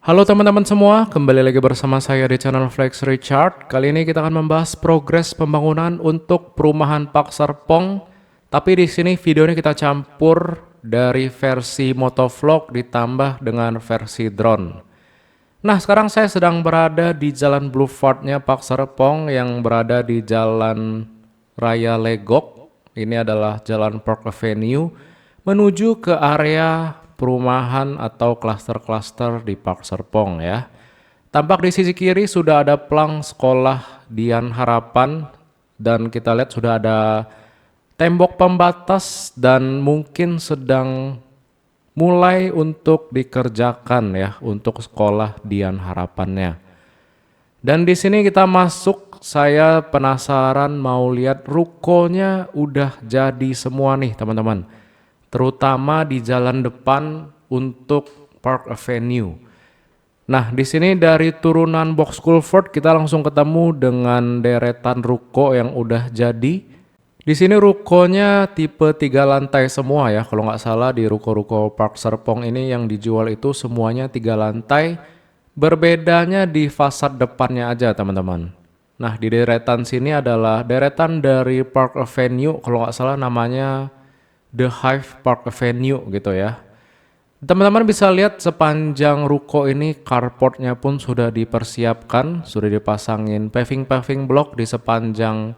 Halo teman-teman semua, kembali lagi bersama saya di channel Flex Richard. Kali ini kita akan membahas progres pembangunan untuk perumahan Park Serpong. Tapi di sini videonya kita campur dari versi motovlog ditambah dengan versi drone. Nah, sekarang saya sedang berada di Jalan Boulevardnya Park Serpong yang berada di Jalan Raya Legok. Ini adalah Jalan Park Avenue menuju ke area perumahan atau klaster-klaster di Park Serpong ya. Tampak di sisi kiri sudah ada plang sekolah Dian Harapan dan kita lihat sudah ada tembok pembatas dan mungkin sedang mulai untuk dikerjakan ya untuk sekolah Dian Harapannya. Dan di sini kita masuk, saya penasaran mau lihat rukonya udah jadi semua nih teman-teman. Terutama di jalan depan untuk Park Avenue. Nah, di sini dari turunan Box Culvert kita langsung ketemu dengan deretan ruko yang udah jadi. Di sini rukonya tipe 3 lantai semua ya, kalau nggak salah di ruko-ruko Park Serpong ini yang dijual itu semuanya 3 lantai. Berbedanya di fasad depannya aja teman-teman. Nah, di deretan sini adalah deretan dari Park Avenue, kalau nggak salah namanya The Hive Park Avenue gitu ya. Teman-teman bisa lihat sepanjang ruko ini carportnya pun sudah dipersiapkan, sudah dipasangin paving-paving block di sepanjang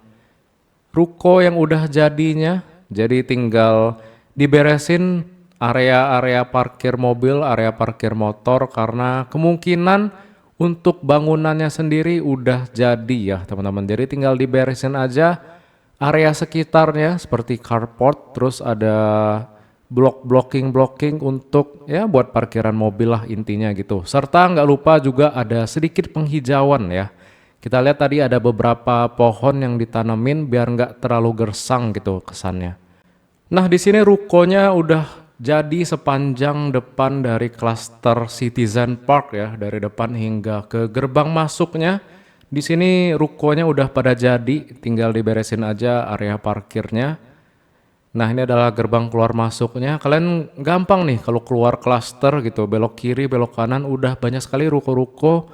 ruko yang udah jadinya. Jadi tinggal diberesin area-area parkir mobil, area parkir motor karena kemungkinan untuk bangunannya sendiri udah jadi ya teman-teman. Jadi tinggal diberesin aja area sekitarnya seperti carport, terus ada blocking untuk ya buat parkiran mobil lah intinya gitu. Serta nggak lupa juga ada sedikit penghijauan ya. Kita lihat tadi ada beberapa pohon yang ditanemin biar nggak terlalu gersang gitu kesannya. Nah, di sini rukonya udah jadi sepanjang depan dari klaster Citizen Park ya, dari depan hingga ke gerbang masuknya. Di sini rukonya udah pada jadi, tinggal diberesin aja area parkirnya. Nah, ini adalah gerbang keluar masuknya. Kalian gampang nih kalau keluar klaster gitu, belok kiri, belok kanan, udah banyak sekali ruko-ruko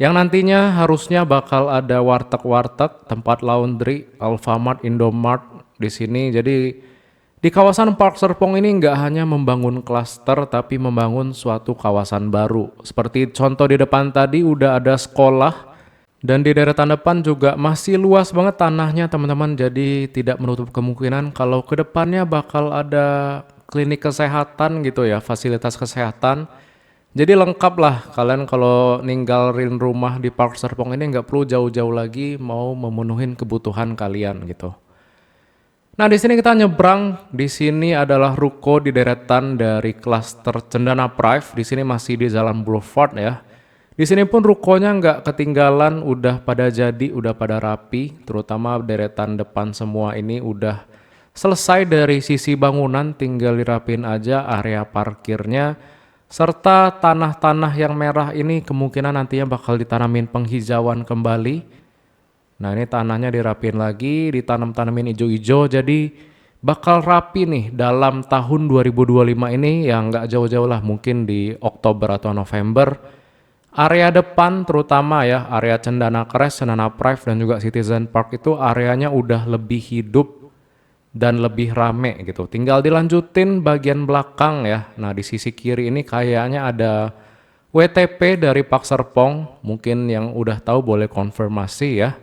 yang nantinya harusnya bakal ada warteg-warteg, tempat laundry, Alfamart, Indomart di sini. Jadi di kawasan Park Serpong ini nggak hanya membangun klaster tapi membangun suatu kawasan baru. Seperti contoh di depan tadi udah ada sekolah dan di deretan depan juga masih luas banget tanahnya teman-teman. Jadi tidak menutup kemungkinan kalau ke depannya bakal ada klinik kesehatan gitu ya, fasilitas kesehatan. Jadi lengkap lah kalian kalau ninggalin rumah di Park Serpong ini nggak perlu jauh-jauh lagi mau memenuhin kebutuhan kalian gitu. Nah, di sini kita nyebrang. Di sini adalah ruko di deretan dari klaster Cendana Prive. Di sini masih di Jalan Boulevard ya. Di sini pun rukonya nggak ketinggalan, udah pada jadi, udah pada rapi. Terutama deretan depan semua ini udah selesai dari sisi bangunan, tinggal dirapin aja area parkirnya. Serta tanah-tanah yang merah ini kemungkinan nantinya bakal ditanamin penghijauan kembali. Nah, ini tanahnya dirapin lagi, ditanam-tanamin hijau-hijau, jadi bakal rapi nih dalam tahun 2025 ini yang nggak jauh-jauh lah, mungkin di Oktober atau November. Area depan terutama ya, area Cendana Crest, Cendana Prive dan juga Citizen Park itu areanya udah lebih hidup dan lebih rame gitu. Tinggal dilanjutin bagian belakang ya. Nah, di sisi kiri ini kayaknya ada WTP dari Park Serpong. Mungkin yang udah tahu boleh konfirmasi ya.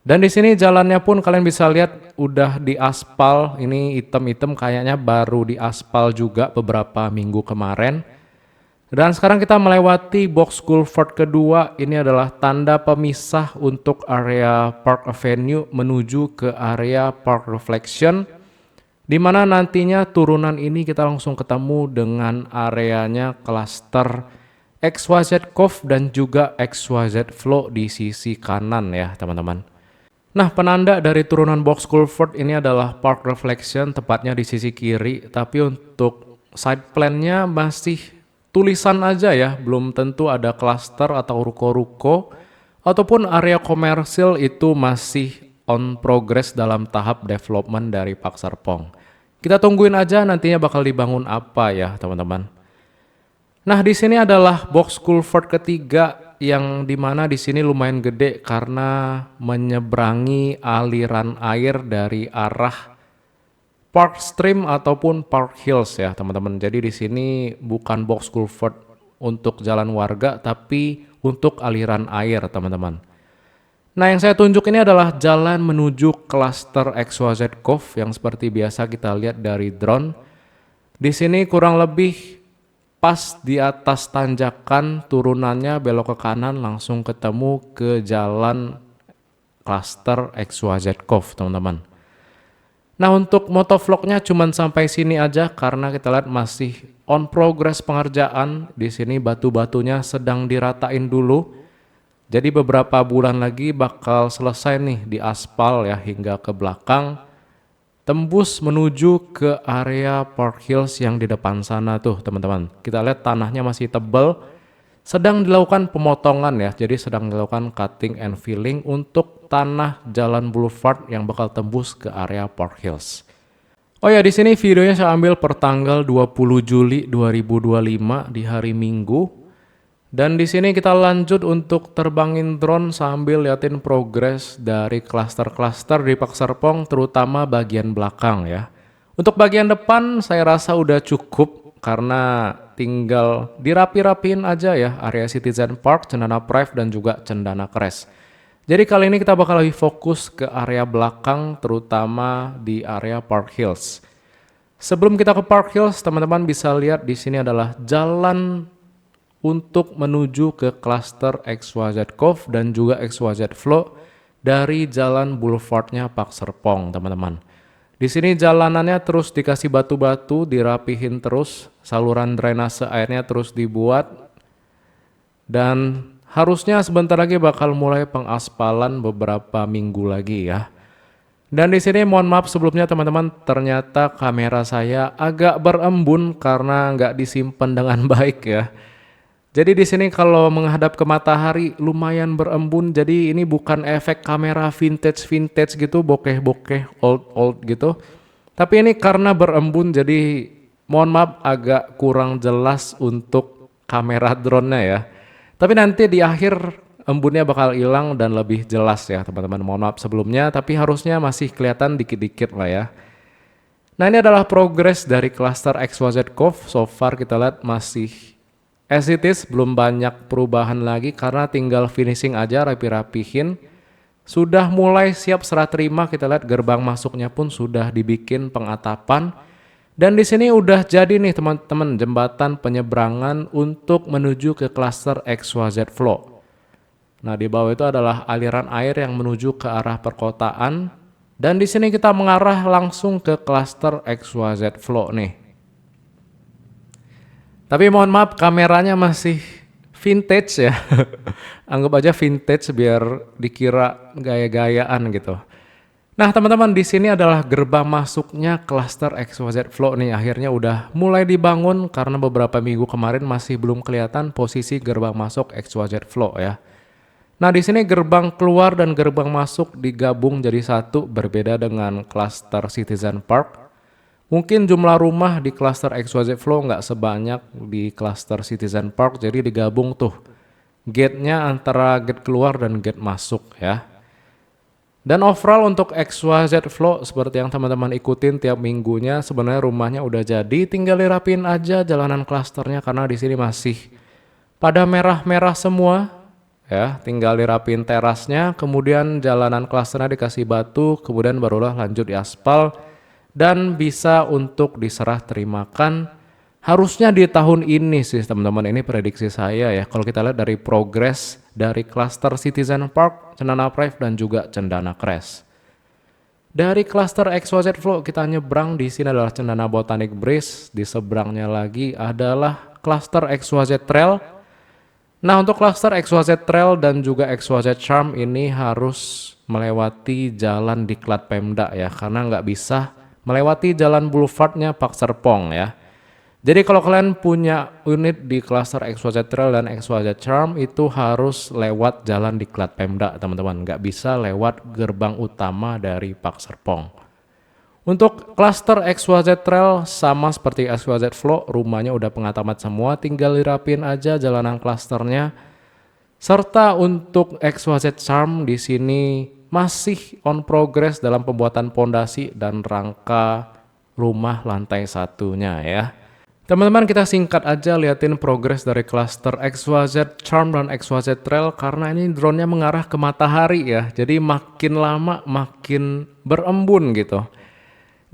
Dan di sini jalannya pun kalian bisa lihat udah diaspal. Ini item-item kayaknya baru diaspal juga beberapa minggu kemarin. Dan sekarang kita melewati Box Culvert kedua. Ini adalah tanda pemisah untuk area Park Avenue menuju ke area Park Reflection, di mana nantinya turunan ini kita langsung ketemu dengan areanya klaster XYZ Cove dan juga XYZ Flow di sisi kanan ya teman-teman. Nah, penanda dari turunan Box Culvert ini adalah Park Reflection, tepatnya di sisi kiri. Tapi untuk side plan-nya masih tulisan aja ya, belum tentu ada klaster atau ruko-ruko ataupun area komersil, itu masih on progress dalam tahap development dari Park Serpong. Kita tungguin aja nantinya bakal dibangun apa ya teman-teman. Nah, di sini adalah box culvert ketiga yang dimana di sini lumayan gede karena menyeberangi aliran air dari arah Park Stream ataupun Park Hills ya teman-teman. Jadi di sini bukan box culvert untuk jalan warga tapi untuk aliran air teman-teman. Nah, yang saya tunjuk ini adalah jalan menuju cluster XYZ Cove yang seperti biasa kita lihat dari drone. Di sini kurang lebih pas di atas tanjakan, turunannya belok ke kanan langsung ketemu ke jalan cluster XYZ Cove teman-teman. Nah, untuk motovlognya cuman sampai sini aja karena kita lihat masih on progress pengerjaan. Di sini batu-batunya sedang diratain dulu. Jadi beberapa bulan lagi bakal selesai nih di aspal ya hingga ke belakang. Tembus menuju ke area Park Hills yang di depan sana tuh teman-teman. Kita lihat tanahnya masih tebal. Sedang dilakukan pemotongan ya. Jadi sedang dilakukan cutting and filling untuk tanah jalan boulevard yang bakal tembus ke area Park Hills. Oh ya, di sini videonya saya ambil per tanggal 20 Juli 2025 di hari Minggu. Dan di sini kita lanjut untuk terbangin drone sambil liatin progres dari klaster-klaster di Pak Serpong, terutama bagian belakang ya. Untuk bagian depan saya rasa udah cukup karena tinggal dirapi-rapiin aja ya area Citizen Park, Cendana Prive dan juga Cendana Crest. Jadi kali ini kita bakal lebih fokus ke area belakang, terutama di area Park Hills. Sebelum kita ke Park Hills, teman-teman bisa lihat di sini adalah jalan untuk menuju ke cluster XYZ Cove dan juga XYZ Flow dari jalan boulevardnya Pak Serpong, teman-teman. Di sini jalanannya terus dikasih batu-batu, dirapihin terus, saluran drainase airnya terus dibuat, dan harusnya sebentar lagi bakal mulai pengaspalan beberapa minggu lagi ya. Dan di sini mohon maaf sebelumnya teman-teman, ternyata kamera saya agak berembun karena nggak disimpan dengan baik ya. Jadi di sini kalau menghadap ke matahari lumayan berembun, jadi ini bukan efek kamera vintage gitu, bokeh old gitu. Tapi ini karena berembun jadi mohon maaf agak kurang jelas untuk kamera drone-nya ya. Tapi nanti di akhir embunnya bakal hilang dan lebih jelas ya teman-teman. Mohon maaf sebelumnya, tapi harusnya masih kelihatan dikit-dikit lah ya. Nah, ini adalah progres dari cluster XYZ Cove. So far kita lihat masih as it is, belum banyak perubahan lagi karena tinggal finishing aja, rapi-rapihin. Sudah mulai siap serah terima, kita lihat gerbang masuknya pun sudah dibikin pengatapan. Dan di sini udah jadi nih teman-teman jembatan penyeberangan untuk menuju ke cluster XYZ Flow. Nah, di bawah itu adalah aliran air yang menuju ke arah perkotaan. Dan di sini kita mengarah langsung ke cluster XYZ Flow nih. Tapi mohon maaf kameranya masih vintage ya. Anggap aja vintage biar dikira gaya-gayaan gitu. Nah teman-teman, di sini adalah gerbang masuknya cluster XYZ Flow nih. Akhirnya udah mulai dibangun karena beberapa minggu kemarin masih belum kelihatan posisi gerbang masuk XYZ Flow ya. Nah di sini gerbang keluar dan gerbang masuk digabung jadi satu, berbeda dengan cluster Citizen Park. Mungkin jumlah rumah di cluster XYZ Flow nggak sebanyak di cluster Citizen Park, jadi digabung tuh gate-nya antara gate keluar dan gate masuk ya. Dan overall untuk XYZ Flow seperti yang teman-teman ikutin tiap minggunya, sebenarnya rumahnya udah jadi, tinggal dirapin aja jalanan klasternya karena di sini masih pada merah-merah semua ya. Tinggal dirapin terasnya, kemudian jalanan klasternya dikasih batu, kemudian barulah lanjut di aspal. Dan bisa untuk diserah terimakan harusnya di tahun ini sih teman-teman, ini prediksi saya ya. Kalau kita lihat dari progres dari cluster Citizen Park, Cendana Prive dan juga Cendana Crest. Dari cluster XYZ Flow kita nyebrang, di sini adalah Cendana Botanic Breeze, di seberangnya lagi adalah cluster XYZ Trail. Nah untuk cluster XYZ Trail dan juga XYZ Charm ini harus melewati jalan diklat Pemda ya, karena nggak bisa melewati jalan boulevardnya Pak Serpong ya. Jadi kalau kalian punya unit di cluster XYZ Trail dan XYZ Charm itu harus lewat jalan diklat Pemda teman-teman, nggak bisa lewat gerbang utama dari Pak Serpong. Untuk klaster XYZ Trail sama seperti XYZ Flow, rumahnya udah pengatamat semua, tinggal dirapin aja jalanan klasternya. Serta untuk XYZ Charm di sini masih on progress dalam pembuatan pondasi dan rangka rumah lantai satunya ya. Teman-teman, kita singkat aja liatin progres dari cluster XYZ Charm dan XYZ Trail karena ini drone-nya mengarah ke matahari ya. Jadi makin lama makin berembun gitu.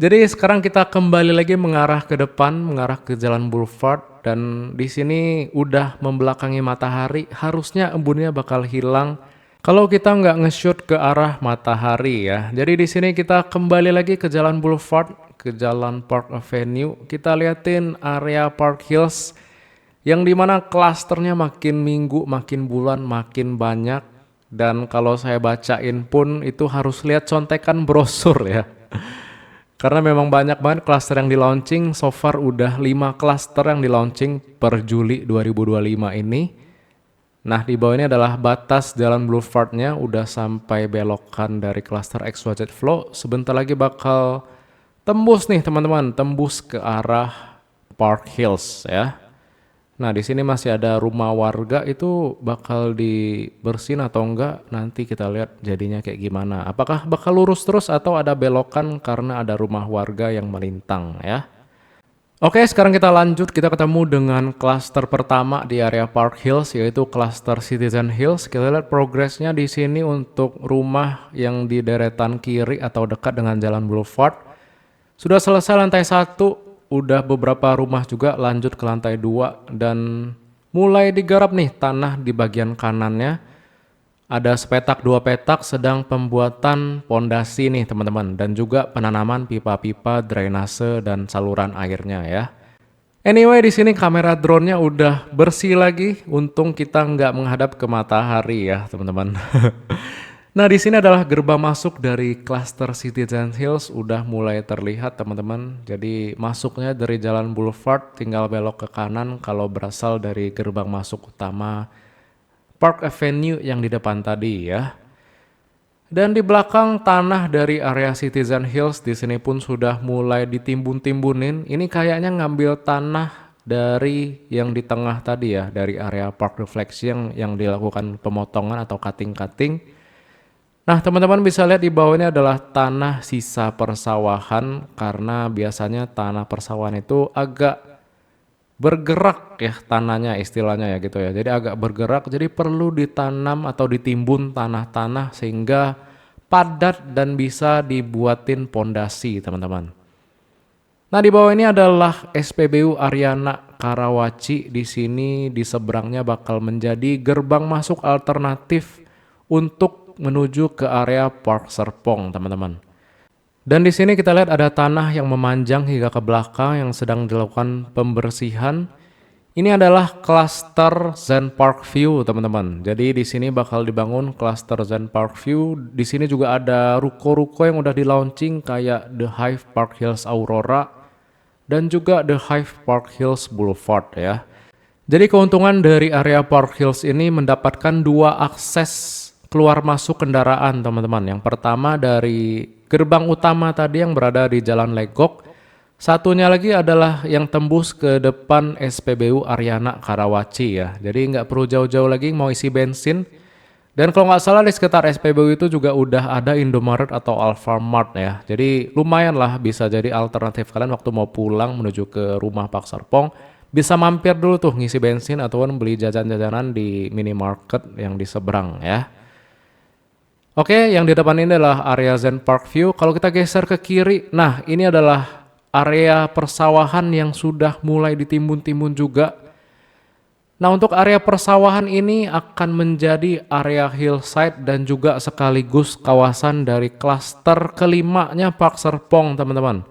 Jadi sekarang kita kembali lagi mengarah ke depan, mengarah ke Jalan Boulevard dan di sini udah membelakangi matahari. Harusnya embunnya bakal hilang kalau kita nggak nge-shoot ke arah matahari ya. Jadi di sini kita kembali lagi ke Jalan Boulevard, ke Jalan Park Avenue. Kita liatin area Park Hills yang dimana klasternya makin minggu, makin bulan, makin banyak. Dan kalau saya bacain pun itu harus lihat contekan brosur ya. Karena memang banyak banget klaster yang di launching. So far udah 5 klaster yang di launching per Juli 2025 ini. Nah, di bawah ini adalah batas Jalan Boulevardnya, udah sampai belokan dari klaster XYZ Flow. Sebentar lagi bakal tembus nih teman-teman, tembus ke arah Park Hills ya. Nah, di sini masih ada rumah warga, itu bakal dibersihin atau enggak, nanti kita lihat jadinya kayak gimana. Apakah bakal lurus terus atau ada belokan karena ada rumah warga yang melintang ya. Oke, sekarang kita lanjut, kita ketemu dengan klaster pertama di area Park Hills, yaitu klaster Citizen Hills. Kita lihat progresnya di sini untuk rumah yang di deretan kiri atau dekat dengan Jalan Boulevard. Sudah selesai lantai 1, udah beberapa rumah juga lanjut ke lantai 2, dan mulai digarap nih tanah di bagian kanannya. Ada sepetak 2 petak sedang pembuatan pondasi nih teman-teman, dan juga penanaman pipa-pipa drainase dan saluran airnya ya. Anyway, di sini kamera drone-nya udah bersih lagi. Untung kita nggak menghadap ke matahari ya teman-teman. Nah, di sini adalah gerbang masuk dari klaster Citizen Hills, udah mulai terlihat teman-teman. Jadi masuknya dari Jalan Boulevard, tinggal belok ke kanan kalau berasal dari gerbang masuk utama Park Avenue yang di depan tadi ya. Dan di belakang tanah dari area Citizen Hills di sini pun sudah mulai ditimbun-timbunin. Ini kayaknya ngambil tanah dari yang di tengah tadi ya, dari area Park Reflection yang dilakukan pemotongan atau cutting-cutting. Nah, teman-teman bisa lihat di bawahnya adalah tanah sisa persawahan, karena biasanya tanah persawahan itu agak bergerak ya tanahnya istilahnya ya gitu ya. Jadi agak bergerak, jadi perlu ditanam atau ditimbun tanah-tanah sehingga padat dan bisa dibuatin pondasi teman-teman. Nah, di bawah ini adalah SPBU Ariana Karawaci. Di sini di seberangnya bakal menjadi gerbang masuk alternatif untuk menuju ke area Park Serpong teman-teman. Dan di sini kita lihat ada tanah yang memanjang hingga ke belakang yang sedang dilakukan pembersihan. Ini adalah klaster Zen Park View, teman-teman. Jadi di sini bakal dibangun klaster Zen Park View. Di sini juga ada ruko-ruko yang udah di launching kayak The Hive Park Hills Aurora dan juga The Hive Park Hills Boulevard ya. Jadi keuntungan dari area Park Hills ini mendapatkan 2 akses keluar masuk kendaraan, teman-teman. Yang pertama dari gerbang utama tadi yang berada di Jalan Legok. Satunya lagi adalah yang tembus ke depan SPBU Ariana Karawaci ya. Jadi nggak perlu jauh-jauh lagi mau isi bensin. Dan kalau nggak salah di sekitar SPBU itu juga udah ada Indomaret atau Alfamart ya. Jadi lumayan lah, bisa jadi alternatif kalian waktu mau pulang menuju ke rumah Pak Serpong. Bisa mampir dulu tuh ngisi bensin ataupun beli jajan-jajanan di minimarket yang di seberang ya. Oke, yang di depan ini adalah area Zen Park View. Kalau kita geser ke kiri, nah ini adalah area persawahan yang sudah mulai ditimbun-timbun juga. Nah, untuk area persawahan ini akan menjadi area hillside dan juga sekaligus kawasan dari klaster kelimanya Park Serpong, teman-teman.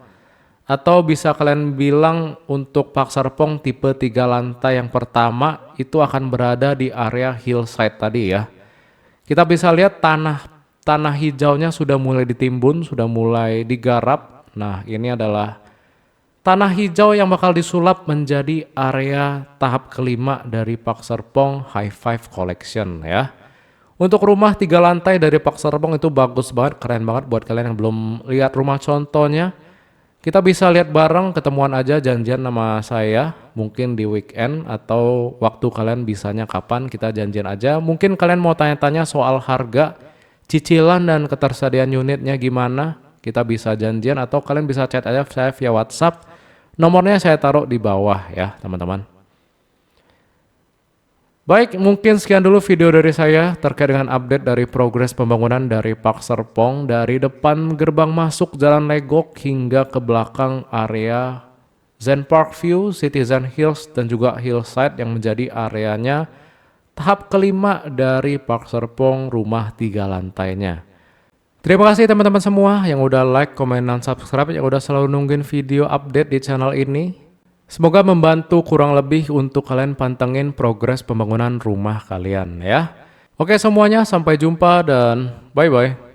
Atau bisa kalian bilang untuk Park Serpong tipe 3 lantai yang pertama itu akan berada di area hillside tadi ya. Kita bisa lihat tanah hijaunya sudah mulai ditimbun, sudah mulai digarap. Nah, ini adalah tanah hijau yang bakal disulap menjadi area tahap kelima dari Park Serpong High Five Collection ya. Untuk rumah 3 lantai dari Park Serpong itu bagus banget, keren banget buat kalian yang belum lihat rumah contohnya. Kita bisa lihat bareng, ketemuan aja, janjian nama saya, mungkin di weekend atau waktu kalian bisanya kapan, kita janjian aja. Mungkin kalian mau tanya-tanya soal harga, cicilan dan ketersediaan unitnya gimana, kita bisa janjian atau kalian bisa chat aja saya via WhatsApp. Nomornya saya taruh di bawah ya, teman-teman. Baik, mungkin sekian dulu video dari saya terkait dengan update dari progres pembangunan dari Park Serpong dari depan gerbang masuk Jalan Legok hingga ke belakang area Zen Park View, Citizen Hills, dan juga Hillside yang menjadi areanya tahap kelima dari Park Serpong rumah 3 lantainya. Terima kasih teman-teman semua yang udah like, komen, dan subscribe, yang udah selalu nungguin video update di channel ini. Semoga membantu kurang lebih untuk kalian pantengin progres pembangunan rumah kalian ya. Oke semuanya, sampai jumpa dan bye-bye.